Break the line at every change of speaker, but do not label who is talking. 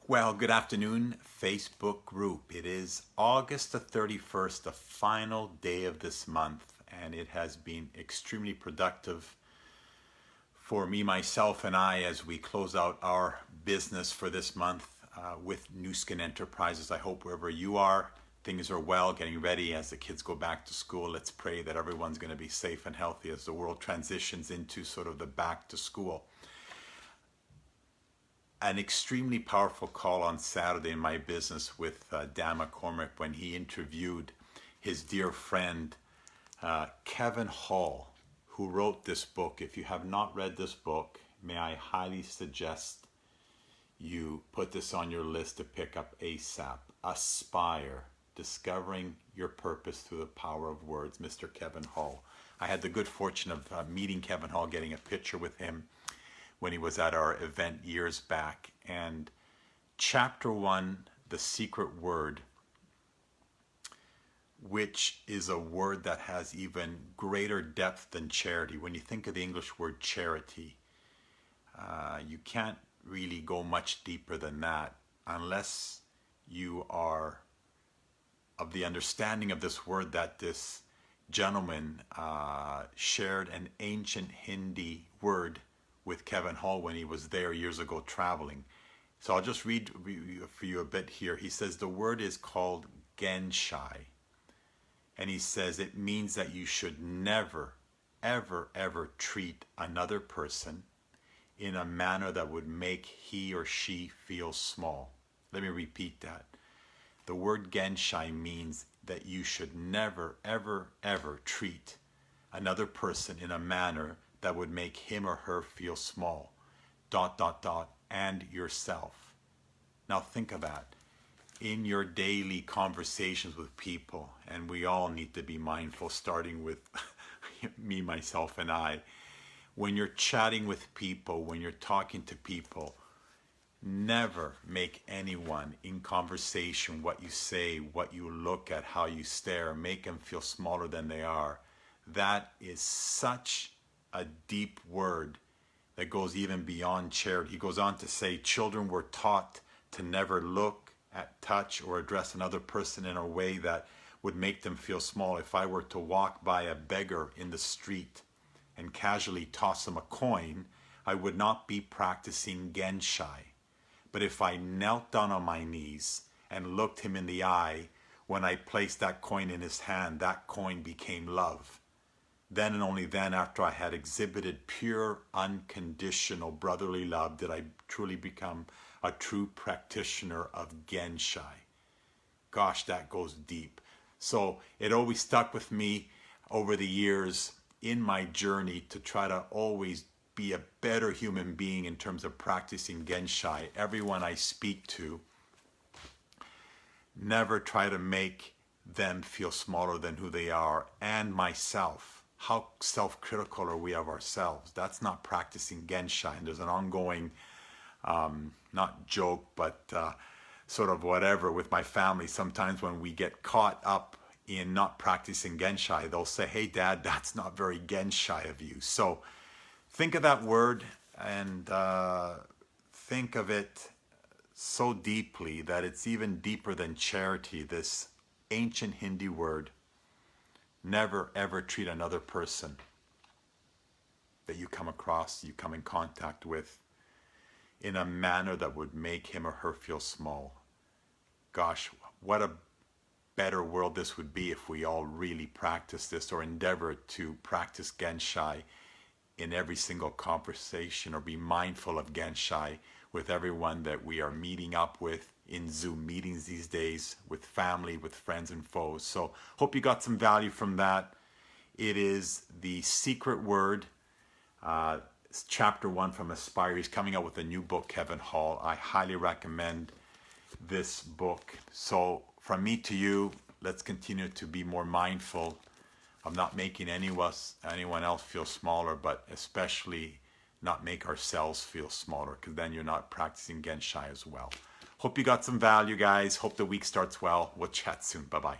Well, good afternoon, Facebook group. It is August the 31st, the final day of this month, and it has been extremely productive for me, myself, and I as we close out our business for this month with Nu Skin Enterprises. I hope wherever you are, things are well, getting ready as the kids go back to school. Let's pray that everyone's going to be safe and healthy as the world transitions into sort of the back to school. An extremely powerful call on Saturday in my business with Dan McCormick when he interviewed his dear friend Kevin Hall, who wrote this book. If you have not read this book, may I highly suggest you put this on your list to pick up ASAP. Aspire, Discovering Your Purpose Through the Power of Words, Mr. Kevin Hall. I had the good fortune of meeting Kevin Hall, getting a picture with him when he was at our event years back. And chapter 1, The Secret Word, which is a word that has even greater depth than charity. When you think of the English word charity, you can't really go much deeper than that unless you are of the understanding of this word that this gentleman shared an ancient Hindi word with Kevin Hall when he was there years ago traveling. So I'll just read for you a bit here. He says the word is called Genshai. And he says it means that you should never, ever, ever treat another person in a manner that would make he or she feel small. Let me repeat that. The word Genshai means that you should never, ever, ever treat another person in a manner that would make him or her feel small, ... and yourself. Now think of that. In your daily conversations with people, and we all need to be mindful, starting with me, myself, and I, when you're chatting with people, when you're talking to people, never make anyone in conversation, what you say, what you look at, how you stare, make them feel smaller than they are. That is such a deep word that goes even beyond charity. He goes on to say, children were taught to never look at, touch, or address another person in a way that would make them feel small. If I were to walk by a beggar in the street and casually toss him a coin, I would not be practicing Genshai. But if I knelt down on my knees and looked him in the eye, when I placed that coin in his hand, that coin became love. Then and only then, after I had exhibited pure, unconditional brotherly love, did I truly become a true practitioner of Genshai. Gosh, that goes deep. So it always stuck with me over the years in my journey to try to always be a better human being in terms of practicing Genshai. Everyone I speak to, never try to make them feel smaller than who they are, and myself. How self-critical are we of ourselves? That's not practicing Genshai. And there's an ongoing, not joke, but sort of whatever with my family. Sometimes when we get caught up in not practicing Genshai, they'll say, hey, Dad, that's not very Genshai of you. So think of that word and think of it so deeply that it's even deeper than charity, this ancient Hindi word. Never, ever treat another person that you come across, you come in contact with, in a manner that would make him or her feel small. Gosh, what a better world this would be if we all really practice this or endeavor to practice Genshai in every single conversation, or be mindful of Genshai with everyone that we are meeting up with in Zoom meetings these days, with family, with friends and foes. So hope you got some value from that. It is The Secret Word, chapter 1 from Aspire. He's coming out with a new book, Kevin Hall. I highly recommend this book. So from me to you, let's continue to be more mindful of not making anyone else feel smaller, but especially not make ourselves feel smaller, because then you're not practicing Genshai as well. Hope you got some value, guys. Hope the week starts well. We'll chat soon. Bye-bye.